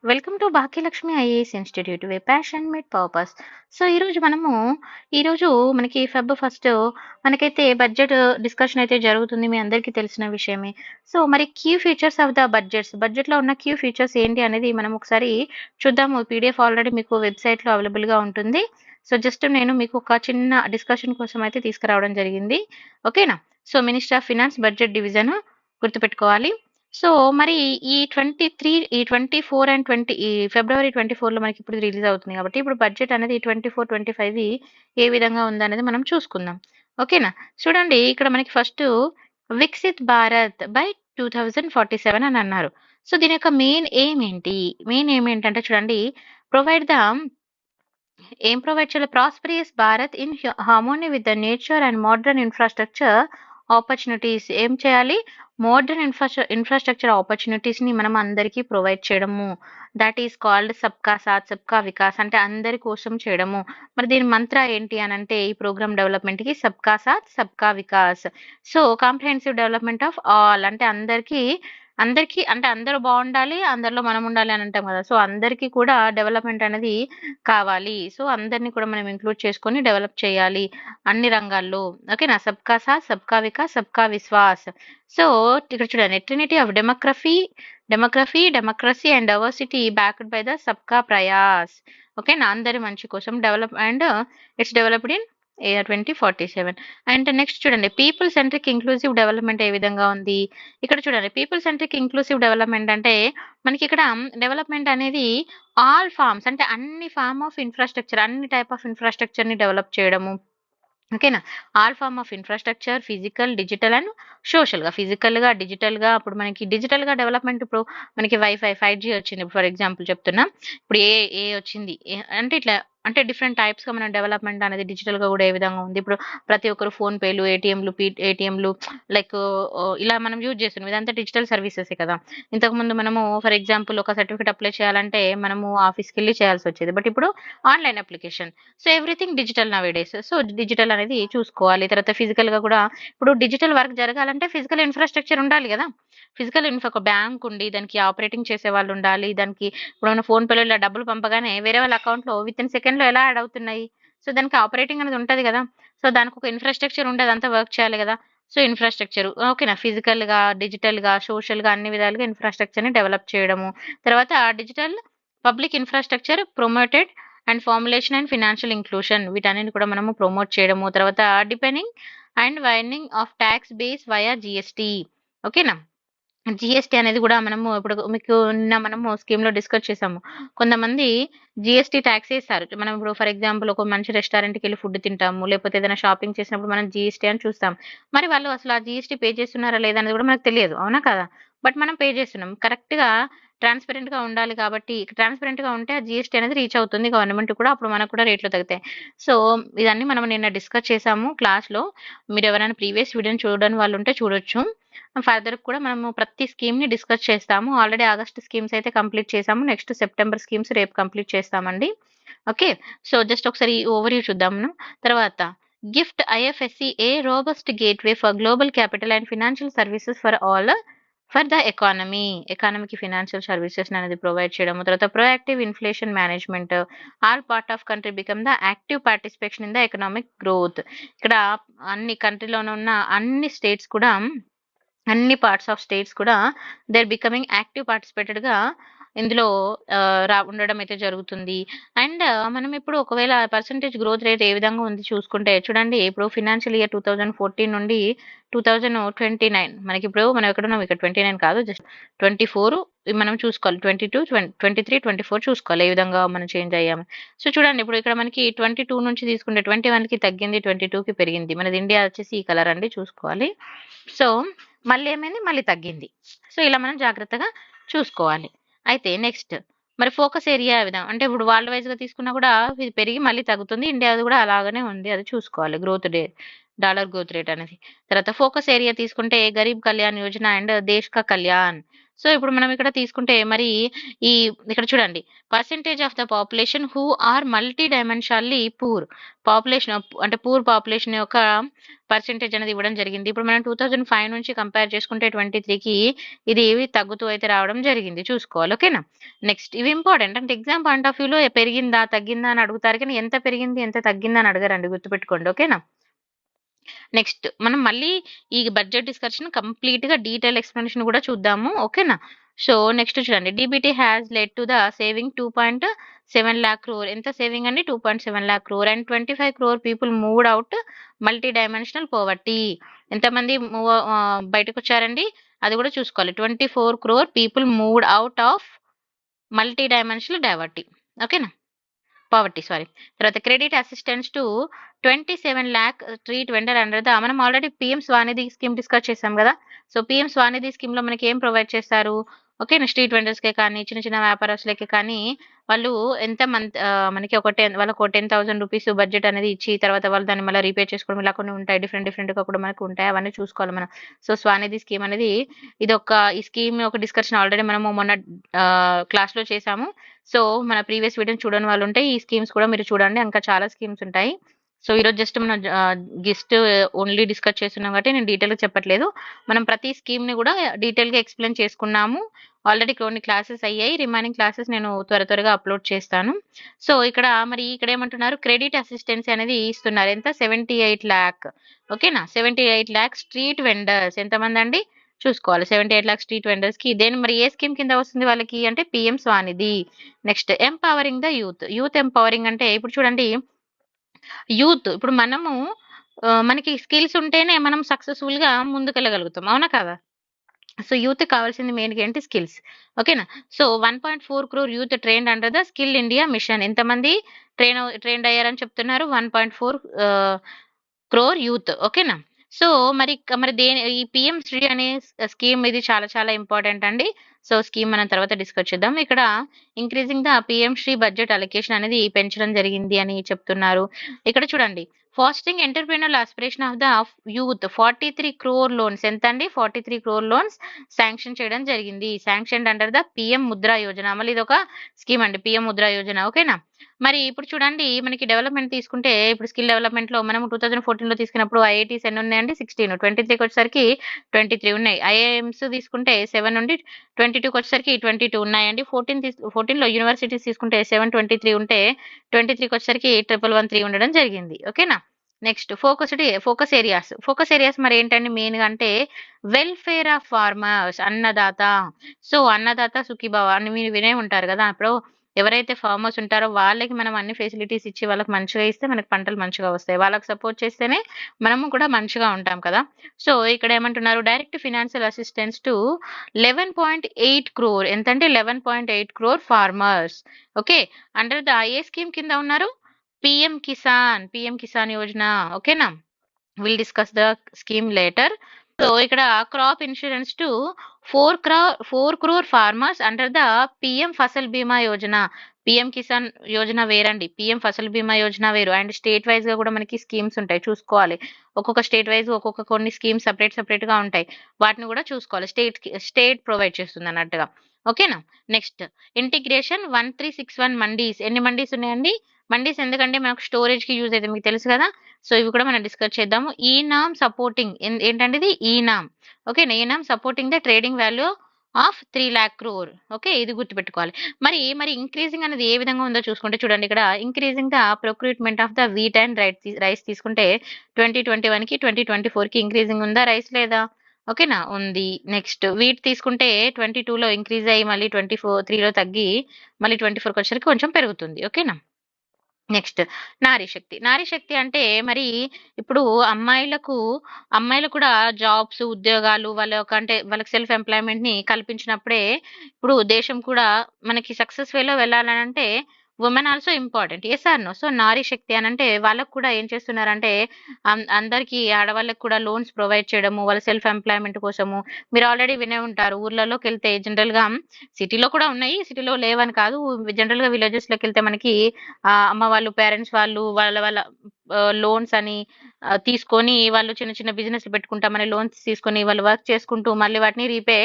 Welcome to Bhagyalakshmi IAS institute way passion meat purpose. So ఈరోజు మనకి Feb first మనకైతే budget discussion అయితే జరుగుతుంది. మీ అందరికీ తెలిసిన విషయమే. సో మరి కీ ఫీచర్స్ ఆఫ్ ద బడ్జెట్లో ఉన్న కీ ఫీచర్స్ ఏంటి అనేది మనం ఒకసారి చూద్దాము. పీడిఎఫ్ ఆల్రెడీ మీకు వెబ్సైట్లో అవైలబుల్గా ఉంటుంది. సో జస్ట్ నేను మీకు ఒక చిన్న డిస్కషన్ కోసం అయితే తీసుకురావడం జరిగింది. ఓకేనా? So minister of finance budget division గుర్తుపెట్టుకోవాలి. సో మరి ఈ 24 అండ్ 20 ఈ ఫిబ్రవరి 24లో మనకి ఇప్పుడు రిలీజ్ అవుతుంది కాబట్టి ఇప్పుడు బడ్జెట్ అనేది 24, 25 ఏ విధంగా ఉందనేది మనం చూసుకుందాం. ఓకేనా? చూడండి ఇక్కడ మనకి ఫస్ట్ వికసిత్ భారత్ బై 2047 అని అన్నారు. సో దీని యొక్క మెయిన్ ఎయిమ్ ఏంటంటే చూడండి, ప్రొవైడ్ ద ఏం ప్రొవైడ్ చేయాలి? Prosperous Bharat in harmony with the nature and modern infrastructure opportunities. ఏం చేయాలి? మోడర్న్ ఇన్ఫ్రాస్ట్రక్చర్ ఆపర్చునిటీస్ ని మనం అందరికీ ప్రొవైడ్ చేయడము. దట్ ఈస్ కాల్డ్ సబ్కా సాత్ సబ్కా వికాస్, అంటే అందరి కోసం చేయడము. మరి దీని మంత్ర ఏంటి అని అంటే ఈ ప్రోగ్రామ్ డెవలప్మెంట్ కి సబ్కా సాత్ సబ్కా Vikas. So comprehensive development of all, అంటే అందరికీ అంటే అందరూ బాగుండాలి, అందరిలో మనం ఉండాలి అని అంటాం కదా. సో అందరికీ కూడా డెవలప్మెంట్ అనేది కావాలి. సో అందరినీ కూడా మనం ఇంక్లూడ్ చేసుకొని డెవలప్ చేయాలి అన్ని రంగాల్లో. ఓకేనా? సబ్కా సాత్ సబ్కా వికాస్ సబ్కా విశ్వాస్. సో ఇక్కడ చూడండి, Trinity of democracy and diversity backed by the సబ్కా ప్రయాస్. ఓకేనా? అందరి మంచి కోసం develop and it's developed in 2047. And next చూడండి, పీపుల్ సెంట్రిక్ ఇంక్లూసివ్ డెవలప్మెంట్ ఏ విధంగా ఉంది. ఇక్కడ చూడండి, పీపుల్ సెంట్రిక్ ఇంక్లూసివ్ డెవలప్మెంట్ అంటే మనకి ఇక్కడ డెవలప్మెంట్ అనేది ఆల్ ఫార్మ్స్, అంటే అన్ని ఫార్మ్ ఆఫ్ ఇన్ఫ్రాస్ట్రక్చర్, అన్ని టైప్ ఆఫ్ ఇన్ఫ్రాస్ట్రక్చర్ ని డెవలప్ చేయడము. ఓకేనా? All form of infrastructure, physical, digital and సోషల్గా. ఫిజికల్గా, డిజిటల్గా. ఇప్పుడు మనకి డిజిటల్గా డెవలప్మెంట్, ఇప్పుడు మనకి వైఫై 5G వచ్చింది ఫర్ ఎగ్జాంపుల్ చెప్తున్నా. ఇప్పుడు ఏ వచ్చింది అంటే ఇట్లా, అంటే డిఫరెంట్ టైప్స్గా మన డెవలప్మెంట్ అనేది డిజిటల్గా కూడా ఏ విధంగా ఉంది. ఇప్పుడు ప్రతి ఒక్కరు ఫోన్ పేలు, ఏటీఎంలు లైక్ ఇలా మనం యూజ్ చేస్తున్నాం. ఇదంతా డిజిటల్ సర్వీసెసే కదా. ఇంతకుముందు మనము ఫర్ ఎగ్జాంపుల్ ఒక సర్టిఫికేట్ అప్లై చేయాలంటే మనము ఆఫీస్కి వెళ్ళి చేయాల్సి వచ్చేది. బట్ ఇప్పుడు online application. So everything digital now days. So digital అనేది చూసుకోవాలి. తర్వాత ఫిజికల్ గా కూడా ఇప్పుడు డిజిటల్ వర్క్ జరగాలంటే ఫిజికల్ ఇన్ఫ్రాస్ట్రక్చర్ ఉండాలి కదా. ఒక బ్యాంక్ ఉండి దానికి ఆపరేటింగ్ చేసే వాళ్ళు ఉండాలి. దానికి ఇప్పుడు మన ఫోన్ పేలో ఇలా డబ్బులు పంపగానే వేరే వాళ్ళ అకౌంట్ లో విత్ ఇన్ సెకండ్ లో ఎలా యాడ్ అవుతున్నాయి. సో దానికి ఆపరేటింగ్ అనేది ఉంటది కదా. సో దానికి ఒక ఇన్ఫ్రాస్ట్రక్చర్ ఉండదు, అంతా వర్క్ చేయాలి కదా. సో ఇన్ఫ్రాస్ట్రక్చర్ ఓకేనా, ఫిజికల్ గా, డిజిటల్ గా, సోషల్ గా అన్ని విధాలుగా ఇన్ఫ్రాస్ట్రక్చర్ ని డెవలప్ చేయడము. తర్వాత digital public infrastructure promoted and formulation and financial inclusion, వీటన్నిటిని కూడా మనము ప్రమోట్ చేయడము. తర్వాత depending and winding of tax base via GST. ఓకేనా? జిఎస్టీ అనేది కూడా మనము ఇప్పుడు మీకు నిన్న మనము స్కీమ్ లో డిస్కస్ చేసాము. కొంతమంది జిఎస్టీ ట్యాక్స్ వేస్తారు. మనం ఇప్పుడు ఫర్ ఎగ్జాంపుల్ ఒక మంచి రెస్టారెంట్కి వెళ్ళి ఫుడ్ తింటాము, లేకపోతే ఏదైనా షాపింగ్ చేసినప్పుడు మనం జిఎస్టీ అని చూస్తాం. మరి వాళ్ళు అసలు ఆ జిఎస్టీ పే చేస్తున్నారా లేదా అనేది కూడా మనకు తెలియదు, అవునా కదా. బట్ మనం పే చేస్తున్నాం. కరెక్ట్ గా ట్రాన్స్పరెంట్ గా ఉండాలి కాబట్టి, ట్రాన్స్పరెంట్ గా ఉంటే ఆ జిఎస్టీ అనేది రీచ్ అవుతుంది గవర్నమెంట్ కూడా, అప్పుడు మనకు కూడా రేట్లు తగ్గుతాయి. సో ఇదన్నీ మనం నిన్న డిస్కస్ చేసాము క్లాస్ లో. మీరు ఎవరైనా ప్రీవియస్ వీడియోని చూడని వాళ్ళు ఉంటే చూడొచ్చు. ఫర్దర్ కూడా మనము ప్రతి స్కీమ్ ని డిస్కస్ చేస్తాము. ఆల్రెడీ ఆగస్ట్ స్కీమ్స్ అయితే కంప్లీట్ చేసాము. నెక్స్ట్ సెప్టెంబర్ స్కీమ్స్ రేపు కంప్లీట్ చేస్తామండి. ఓకే. సో జస్ట్ ఒకసారి ఓవర్వ్యూ చూద్దాం మనం. తర్వాత GIFT IFSC a robust gateway for global capital and financial services for the ఎకానమీకి ఫినాన్షియల్ సర్వీసెస్ అనేది ప్రొవైడ్ చేయడం. తర్వాత proactive inflation management, all part of country become the active participation in the economic growth. ఇక్కడ అన్ని కంట్రీలోనే ఉన్న అన్ని parts of states కూడా they are becoming active participated గా ఇందులో ఉండడం అయితే జరుగుతుంది. అండ్ మనం ఇప్పుడు ఒకవేళ పర్సంటేజ్ గ్రోత్ రేట్ ఏ విధంగా ఉంది చూసుకుంటే చూడండి, ఇప్పుడు ఫినాన్షియల్ ఇయర్ 2014 నుండి 2029, మనకి ఇప్పుడు మనం ఎక్కడున్నాం, ఇక్కడ 29 కాదు, జస్ట్ 24 మనం చూసుకోవాలి. 22, 23, 24 చూసుకోవాలి ఏ విధంగా మనం చేంజ్ అయ్యాము. సో చూడండి, ఇప్పుడు ఇక్కడ మనకి 22 నుంచి తీసుకుంటే 21 కి తగ్గింది, 22 కి పెరిగింది. మనది ఇండియా వచ్చేసి ఈ కలర్ అండి, చూసుకోవాలి. సో మళ్ళీ ఏమైంది, మళ్ళీ తగ్గింది. సో ఇలా మనం జాగ్రత్తగా చూసుకోవాలి. అయితే నెక్స్ట్ మరి ఫోకస్ ఏరియా విధంగా, అంటే ఇప్పుడు వరల్డ్ వైజ్ గా తీసుకున్నా కూడా ఇది పెరిగి మళ్ళీ తగ్గుతుంది. ఇండియాది కూడా అలాగనే ఉంది, అది చూసుకోవాలి. డాలర్ గ్రోత్ రేట్ అనేది. తర్వాత ఫోకస్ ఏరియా తీసుకుంటే గరీబ్ కళ్యాణ్ యోజన అండ్ దేశ్ కా కళ్యాణ్. సో ఇప్పుడు మనం ఇక్కడ తీసుకుంటే మరి ఈ ఇక్కడ చూడండి percentage of the population who are multi dimensionally poor population అంటే పూర్ పాపులేషన్ యొక్క పర్సెంటేజ్ అనేది ఇవ్వడం జరిగింది. ఇప్పుడు మనం 2005 నుంచి కంపేర్ చేసుకుంటే 23కి ఇది తగ్గుతూ అయితే రావడం జరిగింది చూసుకోవాలి. ఓకేనా. నెక్స్ట్ ఇవి ఇంపార్టెంట్ అంటే ఎగ్జామ్ పాయింట్ ఆఫ్ వ్యూలో పెరిగిందా తగ్గిందా అని అడుగుతారు కానీ ఎంత పెరిగింది ఎంత తగ్గిందా అని అడగరండి గుర్తుపెట్టుకోండి. ఓకేనా. నెక్స్ట్ మనం మళ్ళీ ఈ బడ్జెట్ డిస్కషన్ కంప్లీట్ గా డీటెయిల్ ఎక్స్ప్లెనేషన్ కూడా చూద్దాము. ఓకేనా. సో నెక్స్ట్ చూడండి DBT has led to the saving 2.7 lakh crore. ఎంత సేవింగ్ అండి 2.7 lakh crore and 25 crore people moved out multi dimensional poverty. ఎంతమంది బయటకు వచ్చారండి అది కూడా చూసుకోవాలి. 24 crore people moved out of multi dimensional ఓకేనా పావర్టీ సారీ. తర్వాత credit assistance to 27 lakh street vendor under the మనం already PM SVANidhi scheme discuss చేసాం కదా. సో పిఎం స్వానిధి స్కీమ్ లో మనకి ఏం ప్రొవైడ్ చేస్తారు ఓకే స్ట్రీట్ వెండర్స్ కే కానీ చిన్న చిన్న వ్యాపారస్తులకే కానీ వాళ్ళు ఎంత మనకి వాళ్ళకు 10,000 రూపీస్ బడ్జెట్ అనేది ఇచ్చి తర్వాత వాళ్ళు దాన్ని మళ్ళీ రీపే చేసుకోవడం ఇలా కొన్ని ఉంటాయి డిఫరెంట్ గా కూడా మనకు ఉంటాయి అవన్నీ చూసుకోవాలి మనం. సో స్వానిధి స్కీమ్ అనేది ఈ స్కీమ్ ఒక డిస్కషన్ ఆల్రెడీ మనము మొన్న క్లాస్ లో చేసాము. సో మన ప్రీవియస్ వీడియో చూడని వాళ్ళు ఉంటే ఈ స్కీమ్స్ కూడా మీరు చూడండి ఇంకా చాలా స్కీమ్స్ ఉంటాయి. సో ఈరోజు జస్ట్ మనం గిస్ట్ ఓన్లీ డిస్కస్ చేస్తున్నాం కాబట్టి నేను డీటెయిల్గా చెప్పట్లేదు. మనం ప్రతి స్కీమ్ని కూడా డీటెయిల్గా ఎక్స్ప్లెయిన్ చేసుకున్నాము. ఆల్రెడీ కొన్ని క్లాసెస్ అయ్యాయి రిమైనింగ్ క్లాసెస్ నేను త్వరగా అప్లోడ్ చేస్తాను. సో ఇక్కడ ఏమంటున్నారు క్రెడిట్ అసిస్టెన్స్ అనేది ఇస్తున్నారు ఎంత 78 lakh ఓకేనా 78 lakh స్ట్రీట్ వెండర్స్ ఎంతమంది అండి చూసుకోవాలి 78 lakh స్ట్రీట్ వెండర్స్ కి. దేని మరి ఏ స్కీమ్ కింద వస్తుంది వాళ్ళకి అంటే PM SVANidhi. Next empowering the youth empowering అంటే ఇప్పుడు చూడండి యూత్ ఇప్పుడు మనకి స్కిల్స్ ఉంటేనే మనం సక్సెస్ఫుల్ గా ముందుకెళ్ళగలుగుతాం అవునా కదా. సో యూత్ కావాల్సింది మెయిన్ ఏంటి స్కిల్స్ ఓకేనా. So 1.4 crore youth trained under the skill India mission ఎంతమంది ట్రైన్డ్ అయ్యారని చెప్తున్నారు 1.4 crore యూత్ ఓకేనా. సో మరి ఈ పిఎం శ్రీ అనే స్కీమ్ ఇది చాలా చాలా ఇంపార్టెంట్ అండి. సో స్కీమ్ మనం తర్వాత డిస్కస్ చేద్దాం. ఇక్కడ increasing the PM Shri budget allocation అనేది పెంచడం జరిగింది అని చెప్తున్నారు. ఇక్కడ చూడండి fostering entrepreneur aspiration of the youth 43 crore loans ఎంత అండి 43 crore లోన్స్ శాంక్షన్ చేయడం జరిగింది. Sanction under the PM Mudra Yojana మళ్ళీ ఇది ఒక స్కీమ్ అండి పిఎం ముద్రా యోజన ఓకేనా. మరి ఇప్పుడు చూడండి మనకి డెవలప్మెంట్ తీసుకుంటే ఇప్పుడు స్కిల్ డెవలప్మెంట్ లో మనం 2014 లో తీసుకున్నప్పుడు ఐఐటీస్ ఎన్ని ఉన్నాయండి 16 23కి వచ్చేసరికి 23 ఉన్నాయి. ఐఐఎంస్ తీసుకుంటే 7 నుండి 22కి వచ్చేసరికి 22 ఉన్నాయండి. 14 లో యూనివర్సిటీస్ తీసుకుంటే 723 ఉంటే 23కి వచ్చేసరికి 1113 ఉండడం జరిగింది ఓకేనా. నెక్స్ట్ ఫోకస్ ఏరియాస్ మరి ఏంటండి మెయిన్ గా అంటే వెల్ఫేర్ ఆఫ్ ఫార్మర్స్ అన్నదాత. సో అన్నదాత సుఖీభావ అని మీరు వినే ఉంటారు కదా. ఇప్పుడు ఎవరైతే ఫార్మర్స్ ఉంటారో వాళ్ళకి మనం అన్ని ఫెసిలిటీస్ ఇచ్చి వాళ్ళకి మంచిగా ఇస్తే మనకి పంటలు మంచిగా వస్తాయి. వాళ్ళకి సపోర్ట్ చేస్తేనే మనము కూడా మంచిగా ఉంటాం కదా. సో ఇక్కడ ఏమంటున్నారు direct financial assistance to 11.8 crore ఎంతంటే 11.8 crore farmers okay under the A scheme కింద ఉన్నారు పిఎం కిసాన్ యోజన ఓకేనా. Will discuss the scheme later. So ఇక్కడ crop insurance to 4 crore farmers under the PM Fasal Bima Yojana. PM Kisan Yojana వేరండి పిఎం ఫసల్ బీమా యోజన వేరు అండ్ స్టేట్ వైజ్ గా కూడా మనకి స్కీమ్స్ ఉంటాయి చూసుకోవాలి. ఒక్కొక్క స్టేట్ వైజ్ కొన్ని స్కీమ్స్ సపరేట్ గా ఉంటాయి వాటిని కూడా చూసుకోవాలి. స్టేట్ ప్రొవైడ్ చేస్తుంది అన్నట్టుగా ఓకేనా. నెక్స్ట్ ఇంటిగ్రేషన్ 1361 మండీస్ ఎన్ని మండీస్ ఉన్నాయండి మండీస్ ఎందుకంటే మనకు స్టోరేజ్ కి యూజ్ అయితే మీకు తెలుసు కదా. సో ఇవి కూడా మనం డిస్కస్ చేద్దాము. ఈనామ్ సపోర్టింగ్ ఏంటంటే ఇది eNAM okay eNAM supporting the trading value of 3 lakh crore okay ఇది గుర్తుపెట్టుకోవాలి. మరి ఇంక్రీజింగ్ అనేది ఏ విధంగా ఉందో చూసుకుంటే చూడండి ఇక్కడ increasing the procurement of the wheat and rice తీసుకుంటే 2021 కి 2024 కి ఇంక్రీజింగ్ ఉందా రైస్ లేదా ఓకేనా ఉంది. నెక్స్ట్ వీట్ తీసుకుంటే 22లో ఇంక్రీజ్ అయ్యి మళ్ళీ 3లో తగ్గి మళ్ళీ 24కి వచ్చేసరికి కొంచెం పెరుగుతుంది ఓకేనా. నెక్స్ట్ నారీ శక్తి అంటే మరి ఇప్పుడు అమ్మాయిలకు కూడా జాబ్స్ ఉద్యోగాలు వాళ్ళకి సెల్ఫ్ ఎంప్లాయ్మెంట్ ని కల్పించినప్పుడే ఇప్పుడు దేశం కూడా మనకి సక్సెస్ వేలో వెళ్ళాలని అంటే women also important yes or no. So Nari Shakti అని అంటే వాళ్ళకు కూడా ఏం చేస్తున్నారంటే అందరికి ఆడవాళ్ళకి కూడా లోన్స్ ప్రొవైడ్ చేయడము వాళ్ళ సెల్ఫ్ ఎంప్లాయ్మెంట్ కోసము. మీరు ఆల్రెడీ వినే ఉంటారు ఊర్లలోకి వెళ్తే జనరల్ గా సిటీలో కూడా ఉన్నాయి సిటీలో లేవని కాదు జనరల్ గా విలేజెస్ లోకి వెళ్తే మనకి అమ్మ వాళ్ళు పేరెంట్స్ వాళ్ళు వాళ్ళ లోన్స్ అని తీసుకొని వాళ్ళు చిన్న చిన్న బిజినెస్లు పెట్టుకుంటామని లోన్స్ తీసుకొని వాళ్ళు వర్క్ చేసుకుంటూ మళ్ళీ వాటిని రీపే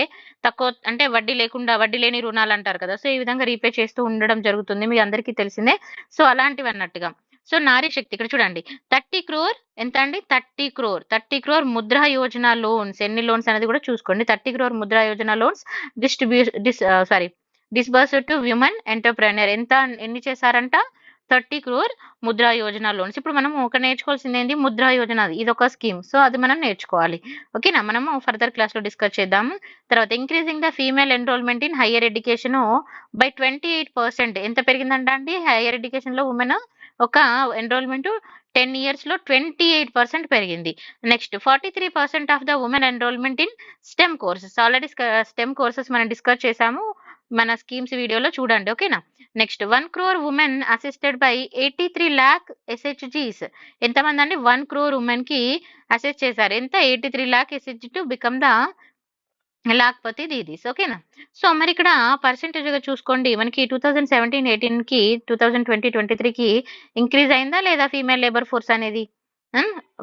తక్కువ అంటే వడ్డీ లేకుండా వడ్డీ లేని రుణాలు అంటారు కదా, సో ఈ విధంగా రీపే చేస్తూ ఉండడం జరుగుతుంది, మీ అందరికీ తెలిసిందే. సో అలాంటివి అన్నట్టుగా. సో నారీ శక్తి ఇక్కడ చూడండి 30 crore ఎంత అండి, 30 crore ముద్రా యోజన లోన్స్, ఎన్ని లోన్స్ అనేది కూడా చూసుకోండి. 30 crore Mudra Yojana loans disburse to women entrepreneur, ఎన్ని చేశారంట, 30 crore ముద్రా యోజన లోన్స్. ఇప్పుడు మనం ఒక నేర్చుకోవాల్సింది ఏంటి, ముద్రా యోజన, ఇది ఒక స్కీమ్, సో అది మనం నేర్చుకోవాలి. ఓకేనా, మనము ఫర్దర్ క్లాస్ లో డిస్కస్ చేద్దాము. తర్వాత increasing the female enrollment in higher education by 28%, ఎంత పెరిగిందంట అండి హైయర్ ఎడ్యుకేషన్ లో ఉమెన్ ఒక ఎన్రోల్మెంట్ 10 years లో 28% పెరిగింది. Next 43% of the women enrollment in STEM courses, already STEM courses మనం డిస్కస్ చేసాము మన స్కీమ్స్ వీడియోలో చూడండి. ఓకేనా, next 1 crore women assisted by 83 lakh SHGs, ఎంతమంది అండి, 1 crore ఉమెన్ కి అసిస్ట్ చేశారు, ఎంత, 83 lakh SHG to become the Lakhpati didis. ఓకేనా, సో మరి ఇక్కడ పర్సెంటేజ్ గా చూసుకోండి, మనకి 2017-18 కి 2020-23కి ఇంక్రీజ్ అయిందా లేదా ఫీమేల్ లేబర్ ఫోర్స్ అనేది,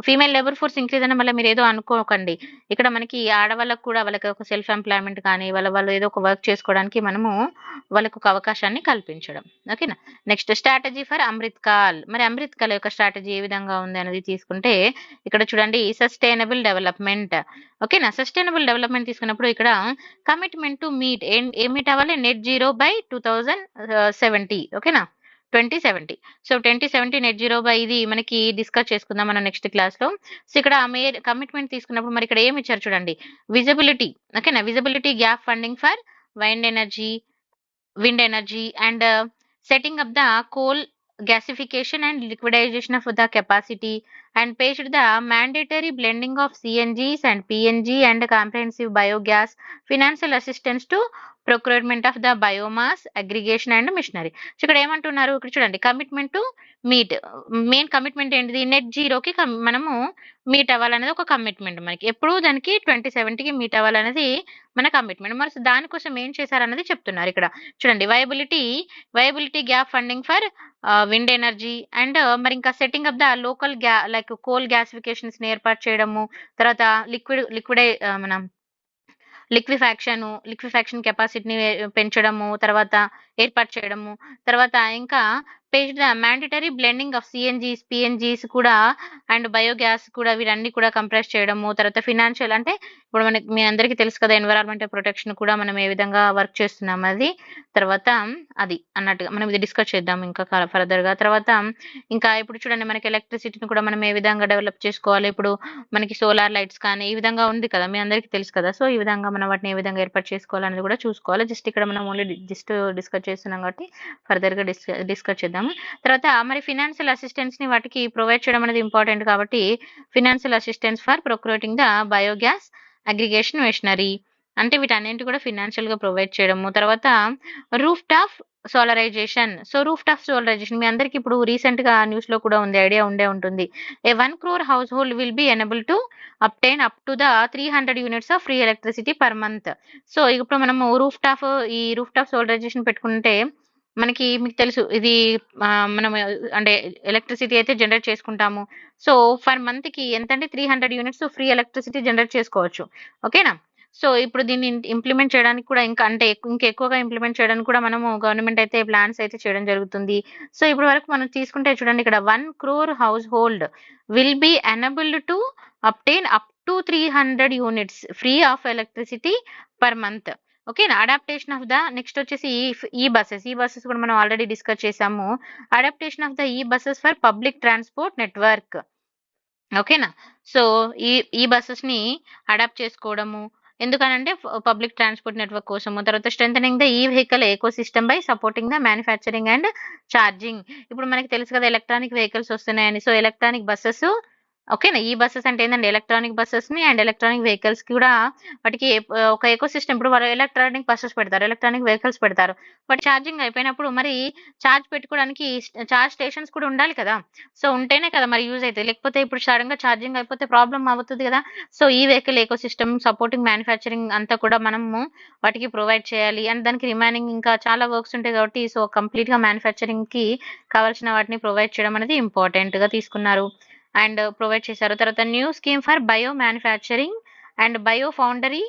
ఫీమేల్ లేబర్ ఫోర్స్ ఇంక్రీజ్ అని మళ్ళీ మీరు ఏదో అనుకోకండి. ఇక్కడ మనకి ఆడవాళ్ళకు కూడా వాళ్ళకి ఒక సెల్ఫ్ ఎంప్లాయ్మెంట్ కానీ వాళ్ళు ఏదో ఒక వర్క్ చేసుకోవడానికి మనము వాళ్ళకు ఒక అవకాశాన్ని కల్పించడం. ఓకేనా, next strategy for Amrit call, మరి అమృత్ కాల్ యొక్క స్ట్రాటజీ ఏ విధంగా ఉంది అనేది తీసుకుంటే ఇక్కడ చూడండి సస్టైనబుల్ డెవలప్మెంట్. ఓకేనా, సస్టైనబుల్ డెవలప్మెంట్ తీసుకున్నప్పుడు ఇక్కడ కమిట్మెంట్ టు మీట్ ఏం మీట్ అవ్వాలి, నెట్ జీరో బై 2070. ఓకేనా, 2070. సో 2070 నెట్ జీరో బై ఇది మనకి డిస్కస్ చేసుకుందాం మనం నెక్స్ట్ క్లాస్ లో. సో ఇక్కడ కమిట్మెంట్ తీసుకున్నప్పుడు మరి ఇక్కడ ఏమి ఇచ్చారు చూడండి, విజిబిలిటీ. ఓకేనా, visibility gap funding for wind energy and setting up the coal gasification and liquidization of the capacity and paid the mandatory blending of CNGs and PNG and comprehensive biogas, financial assistance to procurement of the biomass, aggregation and machinery. So ఇక్కడ ఏమంటున్నారు, ఇక్కడ చూడండి commitment to meet, main commitment ఏంటిది, net జీరోకి మనము meet అవ్వాలనేది ఒక commitment, మనకి ఎప్పుడు దానికి 2070కి మీట్ అవ్వాలనేది మన కమిట్మెంట్. మరి దానికోసం ఏం చేశారన్నది చెప్తున్నారు ఇక్కడ చూడండి, viability gap funding for wind energy and మరి ఇంకా setting up the local like coal gasifications ని ఏర్పాటు చేయడము, తర్వాత మన లిక్విఫాక్షన్ కెపాసిటీని పెంచడము, తర్వాత ఏర్పాటు చేయడము, తర్వాత ఇంకా phase the mandatory blending of CNGs PNGs కూడా అండ్ బయోగ్యాస్ కూడా వీరన్నీ కూడా కంప్రెస్ చేయడము, తర్వాత ఫినాన్షియల్ అంటే ఇప్పుడు మనకి మీ అందరికీ తెలుసు కదా ఎన్విరాన్మెంటల్ ప్రొటెక్షన్ కూడా మనం ఏ విధంగా వర్క్ చేస్తున్నాం అది, తర్వాత అది అన్నట్టుగా మనం ఇది డిస్కస్ చేద్దాం ఇంకా ఫర్దర్ గా. తర్వాత ఇంకా ఇప్పుడు చూడండి మనకి ఎలక్ట్రిసిటీని కూడా మనం ఏ విధంగా డెవలప్ చేసుకోవాలి, ఇప్పుడు మనకి సోలార్ లైట్స్ కానీ ఈ విధంగా ఉంది కదా మీ అందరికీ తెలుసు కదా, సో ఈ విధంగా మనం వాటిని ఏ విధంగా ఏర్పాటు చేసుకోవాలనేది కూడా చూసుకోవాలి. జస్ట్ ఇక్కడ మనం ఓన్లీ జస్ట్ డిస్కస్ చేస్తున్నాం కాబట్టి ఫర్దర్ గా డిస్కస్ చేద్దాము. తర్వాత మరి ఫినాన్షియల్ అసిస్టెన్స్ ని వాటికి ప్రొవైడ్ చేయడం అనేది ఇంపార్టెంట్ కాబట్టి financial assistance for procuring the biogas aggregation machinery, అంటే వీటన్నింటి కూడా ఫినాన్షియల్ గా ప్రొవైడ్ చేయడము. తర్వాత rooftop solarization, so rooftop solarization మీ అందరికి ఇప్పుడు రీసెంట్ గా న్యూస్ లో కూడా ఉంది, ఐడియా ఉండే ఉంటుంది. A 1 crore household will be enable to obtain up to the 300 units of free electricity per month. So ఇప్పుడు మనము ఈ రూఫ్ టాప్ సోలరైజేషన్ పెట్టుకుంటే మనకి మీకు తెలుసు ఇది మనం అంటే ఎలక్ట్రిసిటీ అయితే జనరేట్ చేసుకుంటాము. సో ఫర్ మంత్ కి ఎంత అంటే 300 units ఫ్రీ ఎలక్ట్రిసిటీ జనరేట్ చేసుకోవచ్చు. ఓకేనా, సో ఇప్పుడు దీన్ని ఇంప్లిమెంట్ చేయడానికి కూడా ఇంకా ఎక్కువగా ఇంప్లిమెంట్ చేయడానికి కూడా మనము గవర్నమెంట్ అయితే ప్లాన్స్ అయితే చేయడం జరుగుతుంది. సో ఇప్పుడు వరకు మనం తీసుకుంటే చూడండి ఇక్కడ 1 crore household will be enabled to obtain up to 300 units free of electricity per month. ఓకేనా, అడాప్టేషన్ ఆఫ్ ద నెక్స్ట్ వచ్చేసి ఈ బస్సెస్ కూడా మనం ఆల్రెడీ డిస్కస్ చేసాము. Adaptation of the e buses for public transport network. ఓకేనా, so e buses ని adapt చేసుకోవడము ఎందుకనంటే public transport network కోసము. తర్వాత strengthening the e vehicle ecosystem by supporting the manufacturing and charging. ఇప్పుడు మనకి తెలుసు కదా ఎలక్ట్రానిక్ వెహికల్స్ వస్తున్నాయని, సో ఎలక్ట్రానిక్ బస్సెస్. ఓకేనా, ఈ బస్సెస్ అంటే ఏంటంటే ఎలక్ట్రానిక్ బస్సెస్ ని అండ్ ఎలక్ట్రానిక్ వెహికల్స్ కూడా వాటికి ఒక ఎకో సిస్టమ్, ఇప్పుడు వాళ్ళు ఎలక్ట్రానిక్ బస్సెస్ పెడతారు, ఎలక్ట్రానిక్ వెహికల్స్ పెడతారు, వాటి ఛార్జింగ్ అయిపోయినప్పుడు మరి ఛార్జ్ పెట్టుకోవడానికి ఛార్జ్ స్టేషన్స్ కూడా ఉండాలి కదా, సో ఉంటేనే కదా మరి యూజ్ అవుతాయి, లేకపోతే ఇప్పుడు సడన్ గా ఛార్జింగ్ అయిపోతే ప్రాబ్లమ్ అవుతుంది కదా. సో ఈ vehicle eco system supporting manufacturing అంతా కూడా మనము వాటికి ప్రొవైడ్ చేయాలి. అండ్ దానికి రిమైనింగ్ ఇంకా చాలా వర్క్స్ ఉంటాయి కాబట్టి సో కంప్లీట్ గా మ్యానుఫ్యాక్చరింగ్ కి కావాల్సిన వాటిని ప్రొవైడ్ చేయడం అనేది ఇంపార్టెంట్ గా తీసుకున్నారు. అండ్ ప్రొవైడ్ చేశారు. తర్వాత new scheme for bio manufacturing and bio foundry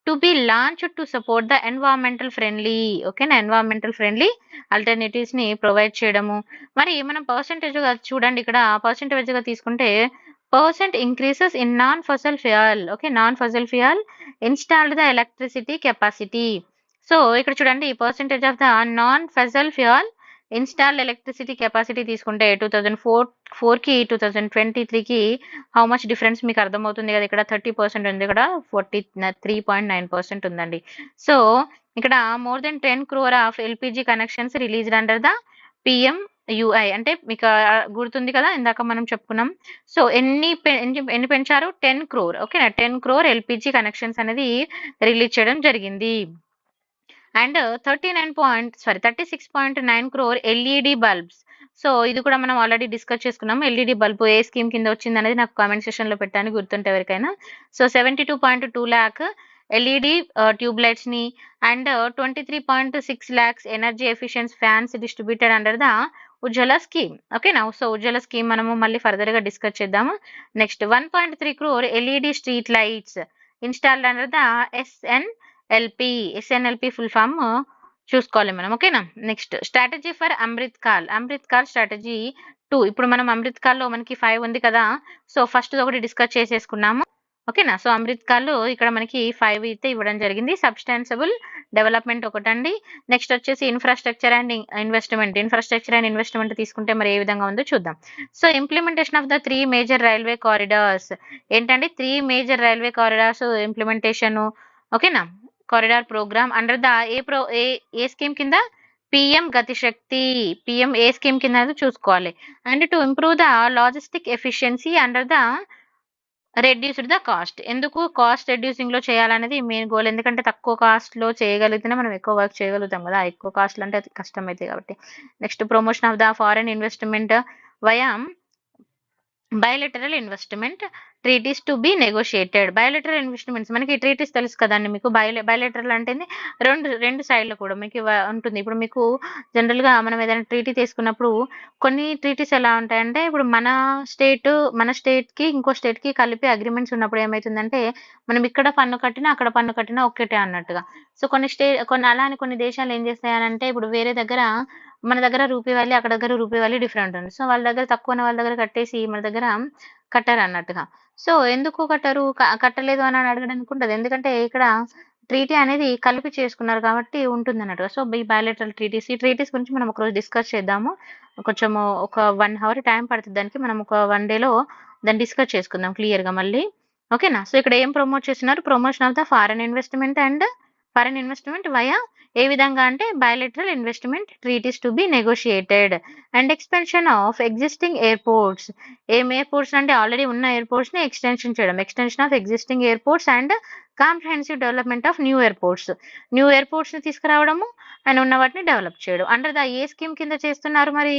to be launch to support the environmental friendly, ఓకేనా, ఎన్వైరన్మెంటల్ ఫ్రెండ్లీ ఆల్టర్నేటివ్స్ ని ప్రొవైడ్ చేయడము. మరి మనం పర్సంటేజ్ గా చూడండి, ఇక్కడ పర్సంటేజ్ గా తీసుకుంటే percent increases in non Fasal fuel, okay, non Fasal fuel installed the electricity capacity. So ఇక్కడ చూడండి percentage of the non Fasal fuel installed electricity capacity తీసుకుంటే 2004కి 2023కి హౌ మచ్ డిఫరెన్స్ మీకు అర్థమవుతుంది కదా. ఇక్కడ 30% ఉంది, ఇక్కడ 43.9% ఉందండి. సో ఇక్కడ more than 10 crore of LPG connections released under the PM UY. అంటే మీకు గుర్తుంది కదా, ఇందాక మనం చెప్పుకున్నాం. సో ఎన్ని పెంచారు, 10 crore, ఓకేనా, 10 crore ఎల్పిజి కనెక్షన్స్ అనేది రిలీజ్ చేయడం జరిగింది. And 36.9 crore LED bulbs. So ఇది కూడా మనం ఆల్రెడీ డిస్కస్ చేసుకున్నాం. ఎల్ఈడి బల్బ్ ఏ స్కీమ్ కింద వచ్చింది అనేది నాకు కామెంట్ సెక్షన్ లో పెట్టాను, గుర్తుంటే ఎవరికైనా. So 72.2 lakh LED tube lights ని and 23.6 lakhs energy efficient fans distributed under the Ujjwala scheme, ఓకేనా. సో ఉజ్వల స్కీమ్ మనము మళ్ళీ ఫర్దర్ గా డిస్కస్ చేద్దాము. Next 1.3 crore LED street lights installed under the SNLP full form చూసుకోవాలి మనం, ఓకేనా. Next strategy for Amrit Kaal strategy 2. ఇప్పుడు మనం అమృత్ కాల్ లో మనకి 5 ఉంది కదా. సో ఫస్ట్ ఒకటి డిస్కస్ చేసేసుకున్నాము, ఓకేనా. సో అమృత్ కాల్ ఇక్కడ మనకి 5 అయితే ఇవ్వడం జరిగింది. సబ్స్టాన్సిబుల్ డెవలప్మెంట్ ఒకటండి. నెక్స్ట్ వచ్చేసి ఇన్ఫ్రాస్ట్రక్చర్ అండ్ ఇన్వెస్ట్మెంట్ తీసుకుంటే మరి ఏ విధంగా ఉందో చూద్దాం. So implementation of the 3 major railway corridors. ఏంటంటే 3 మేజర్ రైల్వే కారిడార్స్ ఇంప్లిమెంటేషన్, ఓకేనా, corridor program under the A scheme కింద, పిఎం గతిశక్తి. పిఎం ఏ స్కీమ్ కింద అనేది చూసుకోవాలి. And to improve the logistic efficiency under the reduced the cost. ఎందుకు cost reducing లో చేయాలనేది మెయిన్ గోల్. ఎందుకంటే తక్కువ కాస్ట్ లో చేయగలిగితేనే మనం ఎక్కువ వర్క్ చేయగలుగుతాం కదా, ఎక్కువ కాస్ట్ అంటే అది కష్టం అయితే కాబట్టి. Next promotion of the foreign investment via bilateral investment treaties to be negotiated. Bilateral investments మనకి ట్రీటీస్ తెలుసు కదండి మీకు. బయోలెటరల్ అంటే రెండు సైడ్లో కూడా మీకు ఉంటుంది. ఇప్పుడు మీకు జనరల్ గా మనం ఏదైనా ట్రీటీ తీసుకున్నప్పుడు కొన్ని ట్రీటీస్ ఎలా ఉంటాయంటే, ఇప్పుడు మన స్టేట్ కి ఇంకో స్టేట్ కి కలిపి అగ్రిమెంట్స్ ఉన్నప్పుడు ఏమైతుందంటే, మనం ఇక్కడ పన్ను కట్టినా అక్కడ పన్ను కట్టినా ఒక్కటే అన్నట్టుగా. సో కొన్ని దేశాలు ఏం చేస్తాయనంటే, ఇప్పుడు వేరే దగ్గర మన దగ్గర రూపీ వాల్యూ, అక్కడ దగ్గర రూపీ వాల్యూ డిఫరెంట్ ఉంది. సో వాళ్ళ దగ్గర తక్కువ ఉన్న వాళ్ళ దగ్గర కట్టేసి మన దగ్గర కట్టారు అన్నట్టుగా. సో ఎందుకు కట్టరు, కట్టలేదు అని అడగడానికి ఉండదు. ఎందుకంటే ఇక్కడ ట్రీటీ అనేది కలిపి చేసుకున్నారు కాబట్టి ఉంటుంది అన్నట్టుగా. సో ఈ బయోలెటరల్ ట్రీటీస్, ఈ ట్రీటీస్ గురించి మనం ఒకరోజు డిస్కస్ చేద్దాము. కొంచెం ఒక 1 hour టైం పడుతుంది దానికి. మనం ఒక 1 day లో దాన్ని డిస్కస్ చేసుకుందాం క్లియర్ గా మళ్ళీ, ఓకేనా. సో ఇక్కడ ఏం ప్రమోట్ చేస్తున్నారు, promotion of the foreign investment via ఏ విధంగా అంటే bilateral investment treaties to be negotiated and extension of existing airports. ఏం ఎయిర్పోర్ట్స్ అంటే ఆల్రెడీ ఉన్న ఎయిర్పోర్ట్స్ ని ఎక్స్టెన్షన్ చేయడం, extension of existing airports and comprehensive development of new airports ని తీసుకురావడము అండ్ ఉన్న వాటిని డెవలప్ చేయడం. అండర్ ద ఏ స్కీమ్ కింద చేస్తున్నారు మరి,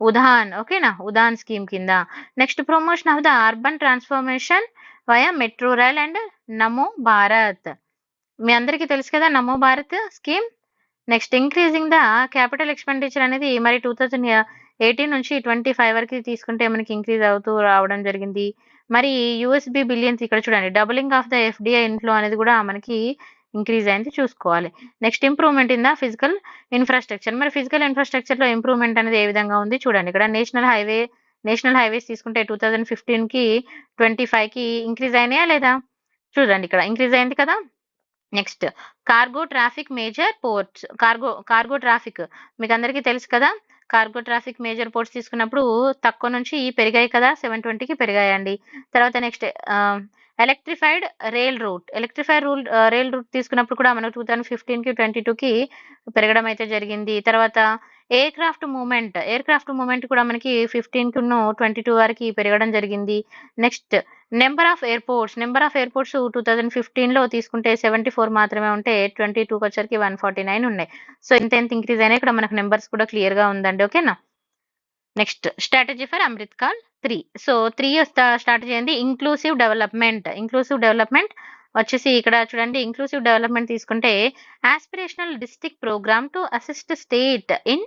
ఉదాన్, ఓకేనా, ఉదాన్ స్కీమ్ కింద. Next promotion of the urban transformation via metro rail and నమో భారత్. మీ అందరికీ తెలుసు కదా నమో Bharat scheme. Next increasing the capital expenditure అనేది మరి 2018 నుంచి 25 వరకు తీసుకుంటే మనకి ఇంక్రీజ్ అవుతూ రావడం జరిగింది. మరి యూఎస్బి బిలియన్స్ ఇక్కడ చూడండి, doubling of the FDI inflow అనేది కూడా మనకి ఇంక్రీజ్ అయింది చూసుకోవాలి. Next improvement in the physical infrastructure. మరి ఫిజికల్ ఇన్ఫ్రాస్ట్రక్చర్ లో ఇంప్రూవ్మెంట్ అనేది ఏ విధంగా ఉంది చూడండి. ఇక్కడ నేషనల్ హైవేస్ తీసుకుంటే 2015కి 25కి ఇంక్రీజ్ అయినాయా లేదా చూడండి, ఇక్కడ ఇంక్రీజ్ అయింది కదా. Next cargo traffic major ports. Cargo traffic మీకు అందరికీ తెలుసు కదా. కార్గో ట్రాఫిక్ మేజర్ పోర్ట్స్ తీసుకున్నప్పుడు తక్కువ నుంచి పెరిగాయి కదా, 720కి పెరిగాయండి. తర్వాత నెక్స్ట్ ఎలక్ట్రిఫైడ్ రైల్ రూట్ తీసుకున్నప్పుడు కూడా మనకు 2015కి 22కి పెరగడం అయితే జరిగింది. తర్వాత ఎయిర్ క్రాఫ్ట్ మూమెంట్ కూడా మనకి 15కి 22 వరకు పెరగడం జరిగింది. నెక్స్ట్ నెంబర్ ఆఫ్ ఎయిర్పోర్ట్స్ 2015లో తీసుకుంటే 74 మాత్రమే ఉంటే 22కి వచ్చరికి 149 ఉన్నాయి. సో ఎంత ఇంక్రీజ్ అయినా ఇక్కడ మనకు నెంబర్స్ కూడా క్లియర్ గా ఉందండి, ఓకేనా. Next strategy for Amrit Kaal 3. So 3 strategy ఏంది, ఇంక్లూసివ్ డెవలప్మెంట్ వచ్చేసి ఇక్కడ చూడండి. ఇంక్లూసివ్ డెవలప్మెంట్ తీసుకుంటే aspirational district program to assist state in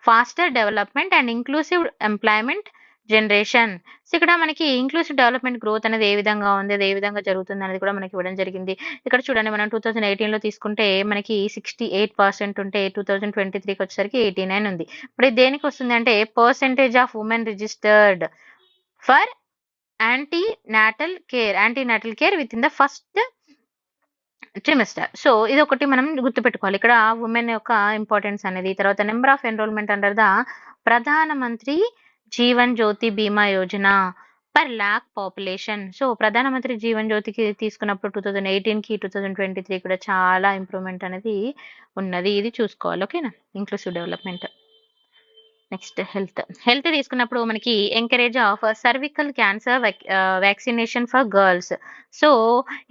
faster development and inclusive employment generation. So, ఇక్కడ మనకి ఇంక్లూసివ్ డెవలప్‌మెంట్ గ్రోత్ అనేది ఏ విధంగా ఉంది, అది ఏ విధంగా జరుగుతుందనేది కూడా మనకి ఇవ్వడం జరిగింది. ఇక్కడ చూడండి మనం 2018లో తీసుకుంటే మనకి 68% ఉంటే 2023కి వచ్చేసరికి 89 ఉంది. ఇప్పుడు ఇది దేనికొస్తుంది అంటే percentage of women registered for antenatal care within the first trimester. So, ఇదొకటి మనం గుర్తుపెట్టుకోవాలి. ఇక్కడ వుమెన్ యొక్క ఇంపార్టెన్స్ అనేది. తర్వాత number of enrolment under the Pradhan Mantri Jeevan Jyoti Bima Yojana per lakh population. So, Pradhan Mantri Jeevan జ్యోతికి తీసుకున్నప్పుడు 2018కి, 2023 కూడా చాలా ఇంప్రూవ్‌మెంట్ అనేది ఉన్నది. ఇది చూసుకోవాలి. ఓకేనా? Inclusive development. నెక్స్ట్ హెల్త్ తీసుకున్నప్పుడు మనకి encourage of cervical cancer vaccination for girls. So,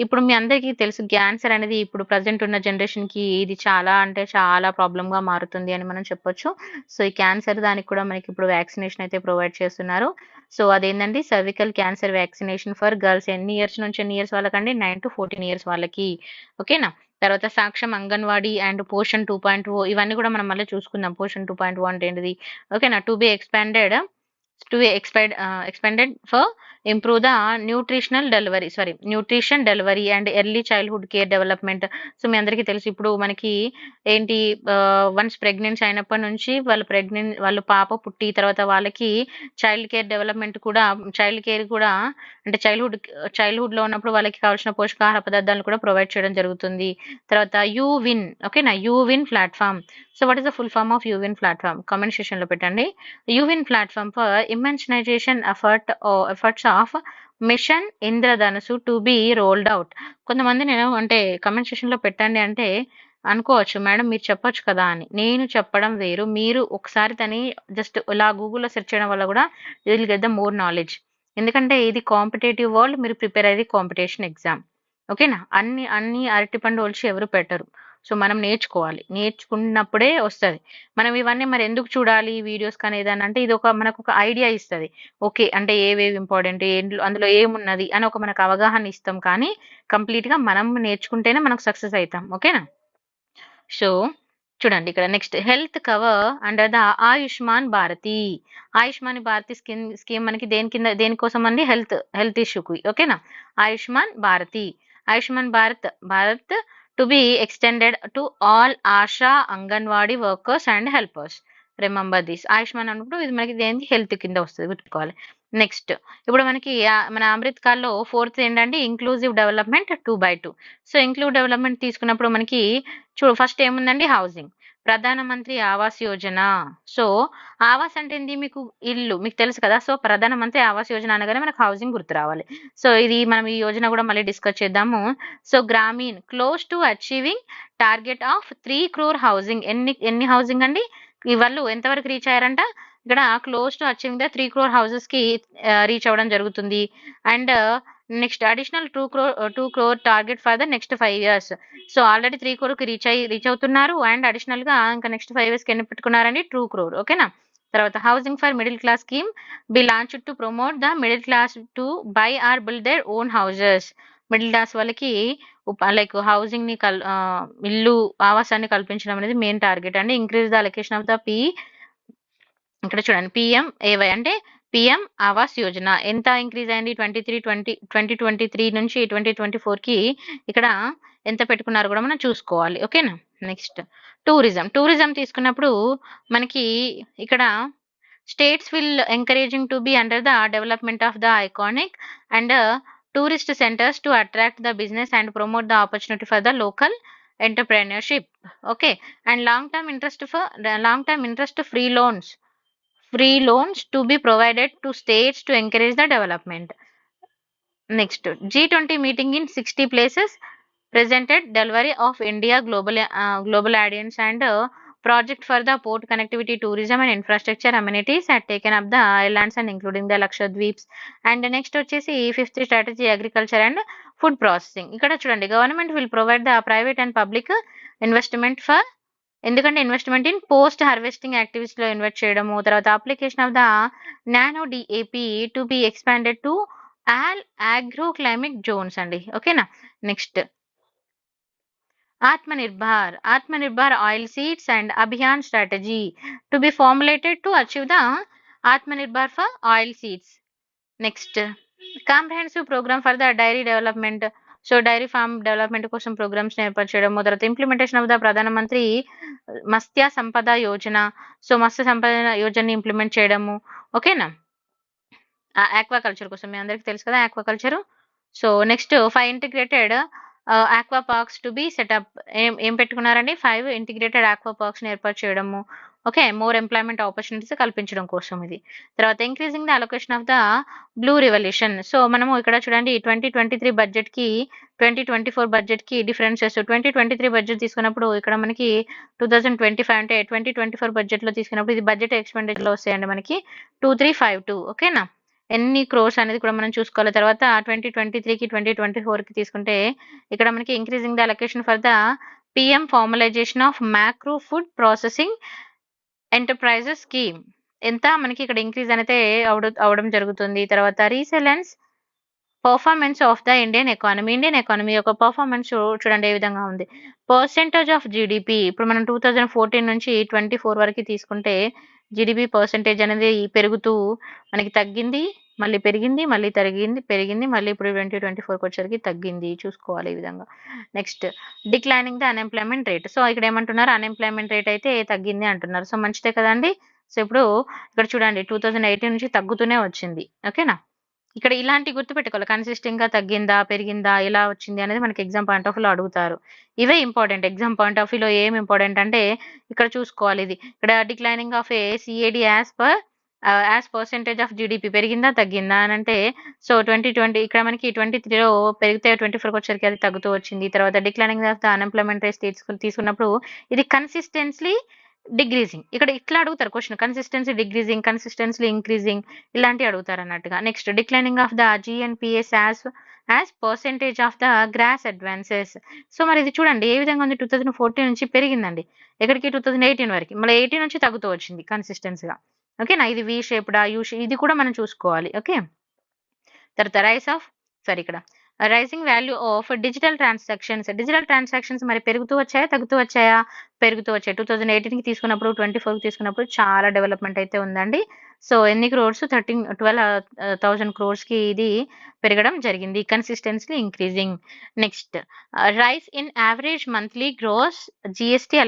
ఇప్పుడు మీ అందరికీ తెలుసు క్యాన్సర్ అనేది ఇప్పుడు ప్రజెంట్ ఉన్న జనరేషన్‌కి ఇది చాలా అంటే చాలా ప్రాబ్లమ్‌గా మారుతుంది అని మనం చెప్పొచ్చు. సో, ఈ క్యాన్సర్ దానికి కూడా మనకి ఇప్పుడు వ్యాక్సినేషన్ అయితే ప్రొవైడ్ చేస్తున్నారు. సో, అదేందండి cervical cancer vaccination for girls ఎన్ని ఇయర్స్ నుంచి ఎన్ని ఇయర్స్ వాళ్ళకండి? 9-14 ఇయర్స్ వాళ్ళకి. ఓకేనా? తర్వాత సాక్ష్యం అంగన్వాడీ అండ్ పోషన్ 2.0 ఇవన్నీ కూడా మనం మళ్ళీ చూసుకుందాం. పోషన్ 2.0 అంటే ఏంటిది? ఓకేనా? expanded for improve the nutrition delivery and early childhood care development. So, మీ అందరికీ తెలుసు ఇప్పుడు మనకి ఏంటి వన్స్ ప్రెగ్నెన్సీ అయినప్పటి నుంచి వాళ్ళు పాప పుట్టి తర్వాత వాళ్ళకి చైల్డ్ కేర్ కూడా అంటే చైల్డ్‌హుడ్‌లో ఉన్నప్పుడు వాళ్ళకి కావాల్సిన పోషకాహార పదార్థాలను కూడా ప్రొవైడ్ చేయడం జరుగుతుంది. తర్వాత యూవిన్ ఓకేనా? యూవిన్ platform. So, what is the full form of యూవిన్ ప్లాట్‌ఫార్మ్? కామెంట్ సెక్షన్‌లో పెట్టండి. యూవిన్ platform for immunization efforts of mission Indradhanush to be rolled out. కొంతమంది నేను అంటే కామెంట్ సెక్షన్‌లో పెట్టండి అంటే అనుకోవచ్చు మేడం మీరు చెప్పొచ్చు కదా అని. నేను చెప్పడం వేరు. మీరు ఒకసారి దాన్ని జస్ట్ ఇలా గూగుల్‌లో సెర్చ్ చేయడం వల్ల కూడా you will get the more knowledge. ఎందుకంటే ఇది కాంపిటీటివ్ వరల్డ్. మీరు ప్రిపేర్ అయ్యేది కాంపిటీషన్ ఎగ్జామ్. ఓకేనా? అన్ని అరటిపండు ఒలిచి ఎవరు పెట్టరు. సో, మనం నేర్చుకోవాలి. నేర్చుకున్నప్పుడే వస్తది. మనం ఇవన్నీ మరి ఎందుకు చూడాలి వీడియోస్ కానీ ఏదైనా అంటే ఇది మనకొక ఐడియా ఇస్తది. ఓకే. అంటే ఏవేవి ఇంపార్టెంట్ అందులో ఏమున్నది అని మనకు అవగాహన ఇస్తాం. కానీ కంప్లీట్‌గా మనం నేర్చుకుంటేనే మనకు సక్సెస్ అయితాం. ఓకేనా? సో, చూడండి ఇక్కడ next health cover under the Ayushman Bharati. Ayushman Bharati scheme మనకి దేనికోసం అండి? హెల్త్ ఇష్యూకి. ఓకేనా? Ayushman Bharat to be extended to all ASHA Anganwadi workers and helpers. Remember this. Ayushman అన్నప్పుడు ఇది మనకి హెల్త్ కింద వస్తది గుర్తుకోవాలి. నెక్స్ట్ ఇప్పుడు మనకి మన అమృత్ కాల్‌లో ఫోర్త్ ఏంటంటే inclusive development 2/2. So, inclusive development తీసుకున్నప్పుడు మనకి ఫస్ట్ ఏముందండి? హౌసింగ్. ప్రధాన మంత్రి ఆవాస్ యోజన. సో, ఆవాస్ అంటే ఏంది? మీకు ఇల్లు. మీకు తెలుసు కదా! సో, ప్రధాన మంత్రి ఆవాస్ యోజన అనగానే మనకు హౌసింగ్ గుర్తు రావాలి. సో, మనం ఈ యోజన కూడా మళ్ళీ డిస్కస్ చేద్దాము. So, Gramin close to achieving target of 3 crore housing. ఎన్ని హౌసింగ్ అండి? వాళ్ళు ఎంతవరకు రీచ్ అయ్యారంట? ఇక్కడ close to achieving the 3 crore హౌసెస్‌కి రీచ్ అవ్వడం జరుగుతుంది. And next additional 2 crore target for the next 5 years. So, already 3 crore reach అవుతున్నారు. అండ్ అడిషనల్‌గా ఇంకా నెక్స్ట్ 5 ఇయర్స్‌కి ఎన్ని పెట్టుకున్నారండి? 2 crore. ఓకేనా? తర్వాత housing for middle class scheme be launched to promote the middle class to buy or build their own houses. Middle class వాళ్ళకి like హౌసింగ్‌ని ఇల్లు ఆవాసాన్ని కల్పించడం అనేది మెయిన్ టార్గెట్ అండి. Increase the allocation of the ఇక్కడ చూడండి పీఎంఏవై అంటే పీఎం ఆవాస్ యోజన ఎంత ఇంక్రీజ్ అయింది 2023 నుంచి 2024కి ఇక్కడ ఎంత పెట్టుకున్నారు కూడా మనం చూసుకోవాలి. ఓకేనా? నెక్స్ట్ టూరిజం తీసుకున్నప్పుడు మనకి ఇక్కడ states will encouraging to be under the development of the iconic and tourist centers to attract the business and promote the opportunity for the local entrepreneurship. Okay, and long term interest free loans to be provided to states to encourage the development. Next, G20 meeting in 60 places presented delivery of India global audience and project for the port connectivity, tourism and infrastructure amenities had taken up the islands and including the Lakshadweeps. And next వచ్చేసి fifth strategy agriculture and food processing. ఇక్కడ చూడండి government will provide the private and public investment for ఎందుకంటే investment in post harvesting activities లో invest చేయడము తర్వాత application of the nano DAP to be expanded to all agro climatic zones అండి. ఓకేనా? Next Atmanirbhar oil seeds and Abhiyan strategy to be formulated to achieve the Atmanirbhar for oilseeds. Next comprehensive program for the dairy development. So dairy farm development కోసం programs ఏర్పాటు చేయడం. తర్వాత implementation of the ప్రధానమంత్రి Matsya Sampada Yojana. So Matsya Sampada యోజనని implement చేయడము. ఓకేనా, aquaculture కోసం మీ అందరికీ తెలుసు కదా aquaculture. So next 5 integrated aqua parks to be setup. ఏం పెట్టుకున్నారండి? 5 ఇంటిగ్రేటెడ్ ఆక్వా పార్క్స్ ని ఏర్పాటు చేయడము. ఓకే, మోర్ ఎంప్లాయ్మెంట్ ఆపర్చునిటీస్ కల్పించడం కోసం ఇది. తర్వాత increasing the allocation of the blue revolution. So మనము ఇక్కడ చూడండి 2023 బడ్జెట్ కి 2024 బడ్జెట్ కి డిఫరెన్సెస్. 2023 బడ్జెట్ తీసుకున్నప్పుడు ఇక్కడ మనకి 2025 అంటే 2024 బడ్జెట్ లో తీసుకున్నప్పుడు ఇది బడ్జెట్ ఎక్స్పెండిచర్ లో వస్తాయండి మనకి 2352. ఓకేనా, ఎన్ని క్రోర్స్ అనేది కూడా మనం చూసుకోవాలి. తర్వాత 2023కి 2024కి తీసుకుంటే ఇక్కడ మనకి increasing the allocation for the PM formalization of macro food processing enterprises scheme. ఎంత మనకి ఇక్కడ ఇంక్రీజ్ అనేది అవడం జరుగుతుంది. తర్వాత resilience performance of the Indian economy యొక్క పర్ఫార్మెన్స్ చూడండి ఏ విధంగా ఉంది. పర్సెంటేజ్ ఆఫ్ జీడిపి ఇప్పుడు మనం 2014 నుంచి 24 వరకు తీసుకుంటే జీడిపి పర్సెంటేజ్ అనేది పెరుగుతూ మనకి తగ్గింది, మళ్ళీ పెరిగింది, మళ్ళీ పెరిగింది, మళ్ళీ ఇప్పుడు 2024కి వచ్చేసరికి తగ్గింది. చూసుకోవాలి ఈ విధంగా. Next declining the unemployment rate. So ఇక్కడ ఏమంటున్నారు? అన్ఎంప్లాయ్మెంట్ రేట్ అయితే తగ్గింది అంటున్నారు. సో మంచిదే కదండి. సో ఇప్పుడు ఇక్కడ చూడండి 2018 నుంచి తగ్గుతూనే వచ్చింది. ఓకేనా, ఇక్కడ ఇలాంటి గుర్తుపెట్టుకోవాలి. కన్సిస్టెంట్ గా తగ్గిందా, పెరిగిందా, ఎలా వచ్చింది అనేది మనకి ఎగ్జామ్ పాయింట్ ఆఫ్ వ్యూలో అడుగుతారు. ఇవే ఇంపార్టెంట్. ఎగ్జామ్ పాయింట్ ఆఫ్ వ్యూలో ఏం ఇంపార్టెంట్ అంటే ఇక్కడ చూసుకోవాలి. ఇది ఇక్కడ declining of A CAD as percentage of GDP పెరిగిందా తగ్గిందా అని అంటే సో 2020 ఇక్కడ మనకి 23లో పెరిగితే 24కి వచ్చేసరికి అది తగ్గుతూ వచ్చింది. తర్వాత declining of the unemployment rate తీసుకున్నప్పుడు ఇది కన్సిస్టెన్సీ డిక్రీజింగ్. ఇక్కడ ఇట్లా అడుగుతారు question, consistency decreasing, consistency increasing ఇలాంటివి అడుగుతారు అన్నట్టుగా. Next declining of the GNPS as percentage of the gross advances. So మరి ఇది చూడండి ఏ విధంగా ఉంది. 2014 నుంచి పెరిగిందండి ఎక్కడికి 2018 వరకు, మళ్ళీ 18 నుంచి తగ్గుతూ వచ్చింది కన్సిస్టెన్సీగా. ఓకేనా, ఇది వి షేప్డా యూ షేప్ ఇది కూడా మనం చూసుకోవాలి. ఓకే, తర్వాత ఇక్కడ rising value of digital transactions మరి పెరుగుతూ వచ్చాయా తగ్గుతూ వచ్చాయా? పెరుగుతూ వచ్చాయి. 2018కి తీసుకున్నప్పుడు 24కి తీసుకున్నప్పుడు చాలా డెవలప్మెంట్ అయితే ఉందండి. సో ఎన్ని క్రోర్స్ 12,000 క్రోర్స్ కి ఇది పెరగడం జరిగింది. Consistency increasing. Next rice in average monthly gross GST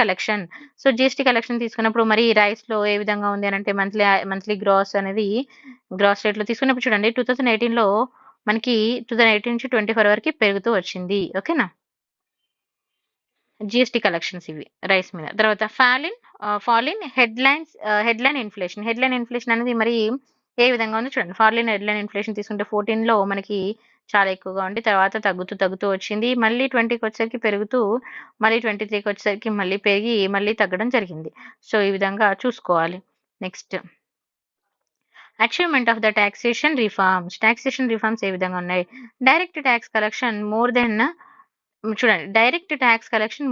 collection. So GST collection తీసుకున్నప్పుడు మరి రైస్ లో ఏ విధంగా ఉంది అని అంటే మంత్లీ గ్రాస్ అనేది గ్రాస్ రేట్ లో తీసుకున్నప్పుడు చూడండి 2018లో మనకి 2018 నుంచి 24 వరకు పెరుగుతూ వచ్చింది. ఓకేనా, జిఎస్టీ కలెక్షన్స్ ఇవి రైస్ మీద. తర్వాత ఫాల్ ఇన్ హెడ్లైన్ ఇన్ఫ్లేషన్ అనేది మరి ఏ విధంగా ఉంది చూడండి. ఫాల్ ఇన్ హెడ్లైన్ ఇన్ఫ్లేషన్ తీసుకుంటే 14లో మనకి చాలా ఎక్కువగా ఉండి తర్వాత తగ్గుతూ వచ్చింది. మళ్ళీ 20కి వచ్చేసరికి పెరుగుతూ మళ్ళీ 23కి వచ్చేసరికి మళ్ళీ పెరిగి మళ్ళీ తగ్గడం జరిగింది. సో ఈ విధంగా చూసుకోవాలి. Next achievement of the taxation reforms ఏ విధంగా ఉన్నాయి. Direct tax collection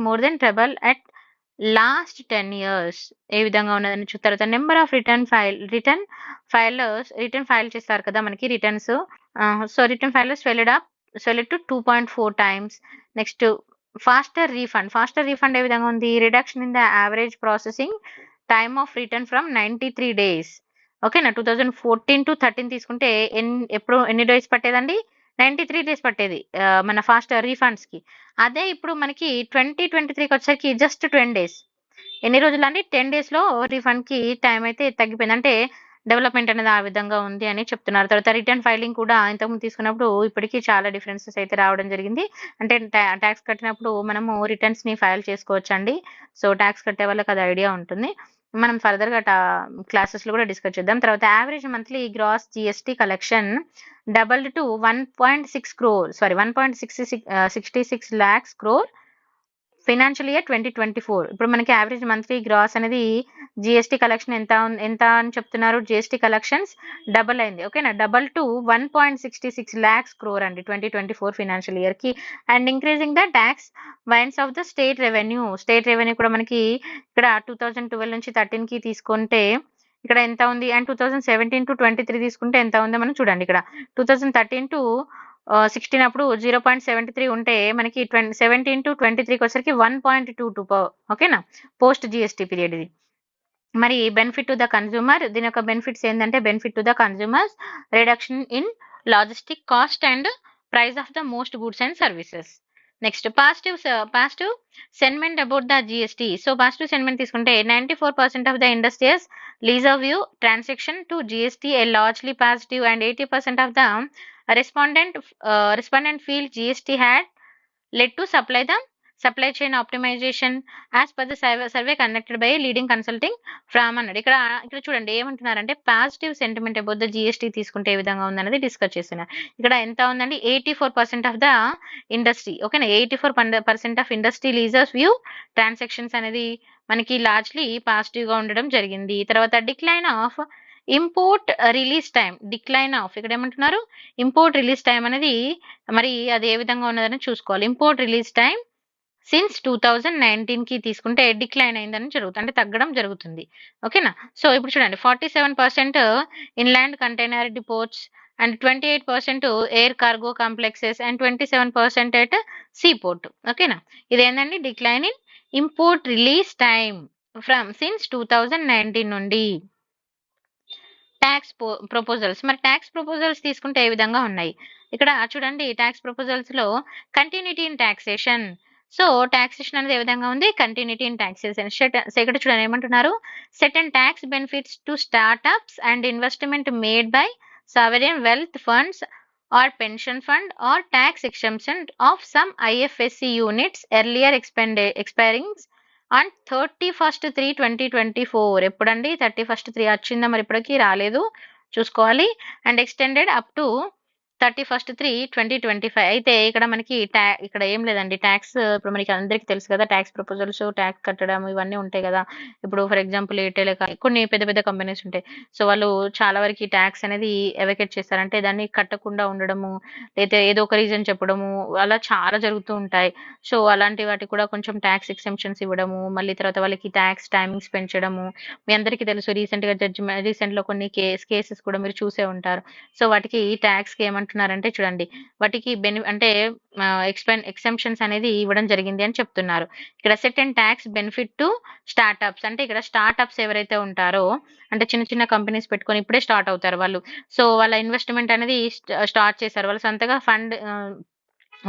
more than trebled at last 10 years ఏ విధంగా ఉన్నదని చూస్తారు. నెంబర్ ఆఫ్ రిటర్న్ ఫైల్ చేస్తారు కదా మనకి returns. So return filers swelled to 2.4 times. Next faster refund ఏ విధంగా ఉంది. Reduction in the average processing time of return from 93 days. ఓకేనా, 2014 to 13 తీసుకుంటే ఎన్ని డేస్ పట్టేదండి? 93 days పట్టేది మన ఫాస్ట్ రీఫండ్స్ కి. అదే ఇప్పుడు మనకి 2023కి వచ్చేసరికి జస్ట్ 10 days. ఎన్ని రోజులు అండి? 10 days లో రీఫండ్ కి టైం అయితే తగ్గిపోయింది. అంటే డెవలప్మెంట్ అనేది ఆ విధంగా ఉంది అని చెప్తున్నారు. తర్వాత రిటర్న్ ఫైలింగ్ కూడా ఇంతకుముందు తీసుకున్నప్పుడు ఇప్పటికీ చాలా డిఫరెన్సెస్ అయితే రావడం జరిగింది. అంటే ట్యాక్స్ కట్టినప్పుడు మనము రిటర్న్స్ ని ఫైల్ చేసుకోవచ్చు అండి. సో ట్యాక్స్ కట్టే వాళ్ళకి అది ఐడియా ఉంటుంది. మనం ఫర్దర్ గా క్లాసెస్ లో కూడా డిస్కస్ చేద్దాం. తర్వాత average monthly gross GST collection doubled to 1.66 lakhs crore financial year 2024. ఇప్పుడు మనకి యావరేజ్ మంత్లీ గ్రాస్ అనేది జిఎస్టీ కలెక్షన్ ఎంత అని చెప్తున్నారు. జిఎస్టీ కలెక్షన్స్ డబల్ అయింది. ఓకేనా, డబల్ టు 1.66 lakhs crore అండి 2024 ఫైనాన్షియల్ ఇయర్ కి. And increasing the tax wines of the state revenue కూడా మనకి ఇక్కడ 2012 నుంచి 13 కి తీసుకుంటే ఇక్కడ ఎంత ఉంది. అండ్ 2017 to 23 తీసుకుంటే ఎంత ఉందో మనం చూడండి. ఇక్కడ 2013 to 16 అప్పుడు 0.73 ఉంటే మనకి 17 to 23కి వచ్చరికి 1.22. ఓకేనా, పోస్ట్ జిఎస్టీ పీరియడ్ ఇది. మరి బెనిఫిట్ టు ద కన్జ్యూమర్, దీని యొక్క బెనిఫిట్స్ ఏంటంటే benefit to the consumers, reduction in logistic cost and price of the most goods and services. Next positive sentiment about the GST. So positive sentiment తీసుకుంటే 94% of the industrious lease a view transaction to GST A largely positive and 80% of the respondent feel GST had led to supply chain optimization as per the survey conducted by a leading consulting firm అన్నాడు. ఇక్కడ చూడండి ఏమంటున్నారంటే positive sentiment about the GST తీసుకుంటే ఏ విధంగా ఉందన్నది discuss చేస్తున్నారు. ఇక్కడ ఎంత ఉందండి 84% ఆఫ్ ద ఇండస్ట్రీ, ఓకేనా, 84% ఆఫ్ ఇండస్ట్రీ లీజర్స్ వ్యూ ట్రాన్సాక్షన్స్ అనేది మనకి లార్జ్లీ పాజిటివ్ గా ఉండడం జరిగింది. తర్వాత decline of import release time, ఇక్కడ ఏమంటున్నారు ఇంపోర్ట్ రిలీజ్ టైం అనేది మరి అది ఏ విధంగా ఉన్నదని చూసుకోవాలి. ఇంపోర్ట్ రిలీజ్ టైం సిన్స్ 2019 కి తీసుకుంటే డిక్లైన్ అయిందని జరుగుతుంది, అంటే తగ్గడం జరుగుతుంది, ఓకేనా. సో ఇప్పుడు చూడండి 47% inland container depots and 28% air cargo complexes and 27% at sea port, ఓకేనా. ఇదేంటండి decline in import release time from since 2019 నుండి. ట్యాక్స్ ప్రపోజల్స్, మరి ట్యాక్స్ ప్రపోజల్స్ తీసుకుంటే ఏ విధంగా ఉన్నాయి ఇక్కడ చూడండి. ట్యాక్స్ ప్రపోజల్స్ లో continuity in taxation, so taxation అనేది ఏ విధంగా ఉంది కంటిన్యూటీ ఇన్ టాక్సేషన్. ఇక్కడ చూడండి ఏమంటున్నారు certain tax benefits to startups and investment made by sovereign wealth funds or pension fund or tax exemption of some IFSC units earlier expiring on 31/3/2024. ఎప్పుడండి 31/3 వచ్చిందా, మరి ఇప్పటికీ రాలేదు చూసుకోవాలి. And extended up to 31/3/2025. అయితే ఇక్కడ మనకి ఇక్కడ ఏం లేదండి ట్యాక్స్, ఇప్పుడు మనకి అందరికీ తెలుసు కదా ట్యాక్స్ ప్రపోజల్స్, ట్యాక్స్ కట్టడం ఇవన్నీ ఉంటాయి కదా. ఇప్పుడు ఫర్ ఎగ్జాంపుల్ ఎయిర్టెల్ కొన్ని పెద్ద పెద్ద కంపెనీస్ ఉంటాయి, సో వాళ్ళు చాలా వరకు ట్యాక్స్ అనేది ఎవకేట్ చేస్తారంటే దాన్ని కట్టకుండా ఉండడము, లేదా ఏదో ఒక రీజన్ చెప్పడము, అలా చాలా జరుగుతూ ఉంటాయి. సో అలాంటి వాటికి కూడా కొంచెం ట్యాక్స్ ఎక్సెంప్షన్స్ ఇవ్వడము, మళ్ళీ తర్వాత వాళ్ళకి ట్యాక్స్ టైమింగ్స్ పెంచడము. మీ అందరికీ తెలుసు రీసెంట్ లో కొన్ని కేసెస్ కూడా మీరు చూసే ఉంటారు. సో వాటికి ట్యాక్స్ కి ఏమంటున్నారంటే చూడండి వాటికి అంటే ఎక్సెంప్షన్స్ అనేది ఇవ్వడం జరిగింది అని చెప్తున్నారు. ఇక్కడ set and tax benefit to startups, అంటే ఇక్కడ స్టార్ట్అప్స్ ఎవరైతే ఉంటారో అంటే చిన్న చిన్న కంపెనీస్ పెట్టుకొని ఇప్పుడే స్టార్ట్ అవుతారు వాళ్ళు, సో వాళ్ళ ఇన్వెస్ట్మెంట్ అనేది స్టార్ట్ చేశారు, వాళ్ళు సొంతగా ఫండ్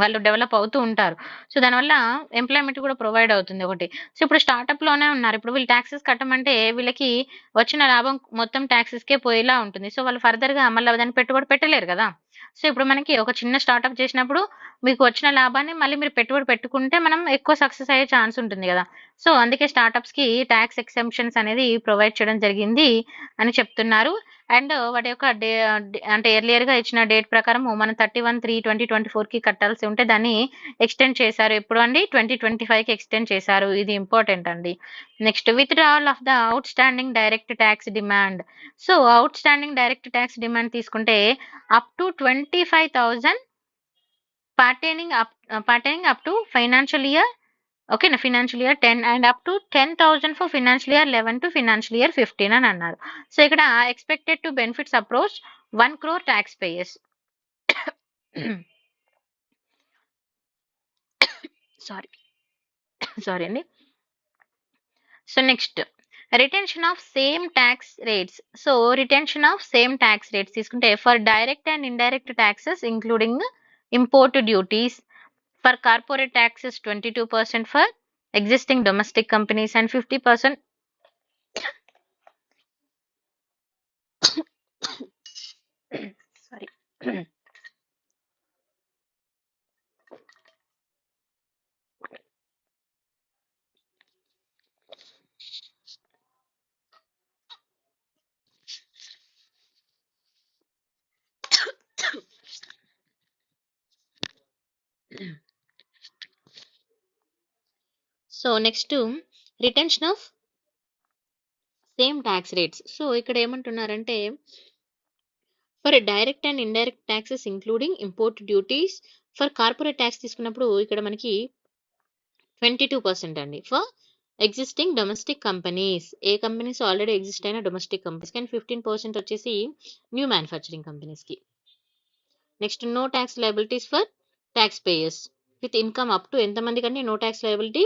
వాళ్ళు డెవలప్ అవుతూ ఉంటారు. సో దానివల్ల ఎంప్లాయ్మెంట్ కూడా ప్రొవైడ్ అవుతుంది ఒకటి. సో ఇప్పుడు స్టార్ట్అప్ లోనే ఉన్నారు, ఇప్పుడు వీళ్ళు ట్యాక్సెస్ కట్టమంటే వీళ్ళకి వచ్చిన లాభం మొత్తం ట్యాక్సెస్ కే పోయేలా ఉంటుంది. సో వాళ్ళు ఫర్దర్ గా మళ్ళీ దాన్ని పెట్టుబడి పెట్టలేరు కదా. సో ఇప్పుడు మనకి ఒక చిన్న స్టార్ట్అప్ చేసినప్పుడు మీకు వచ్చిన లాభాన్ని మళ్ళీ మీరు పెట్టుబడి పెట్టుకుంటే మనం ఎక్కువ సక్సెస్ అయ్యే ఛాన్స్ ఉంటుంది కదా. సో అందుకే స్టార్ట్అప్స్ కి ట్యాక్స్ ఎక్సెంప్షన్స్ అనేది ప్రొవైడ్ చేయడం జరిగింది అని చెప్తున్నారు. అండ్ వాటి యొక్క అంటే ఎర్లియర్ గా ఇచ్చిన డేట్ ప్రకారం మనం 31/3/2024 కి కట్టాల్సి ఉంటే దాన్ని ఎక్స్టెండ్ చేశారు. ఎప్పుడు అండి 2025 కి ఎక్స్టెండ్ చేశారు, ఇది ఇంపార్టెంట్ అండి. Next withdrawal of the outstanding direct tax demand. So outstanding direct tax demand తీసుకుంటే up to 25,000 pertaining up to financial year, okay నా financial year 10 and up to 10,000 for financial year 11 to financial year 15 అని అన్నారు. So ఇక్కడ expected to benefits approach 1 crore tax payers. Sorry అండి. So next retention of same tax rates. So retention of same tax rates తీసుకుంటే for direct and indirect taxes including import duties, for corporate taxes 22% for existing domestic companies and 50% sorry so next retention of same tax rates. So ఇక్కడ ఏమంటున్నారంటే for direct and indirect taxes including import duties, for corporate tax తీసుకున్నప్పుడు ఇక్కడ మనకి 22% అండి for existing domestic companies, ఏ companies already exist అయిన domestic companies, కానీ 15% వచ్చేసి న్యూ మ్యానుఫ్యాక్చరింగ్ కంపెనీస్ కి. Next no tax liabilities for taxpayers with income up to ఎంతమంది కంటే నో ట్యాక్స్ లయబిలిటీ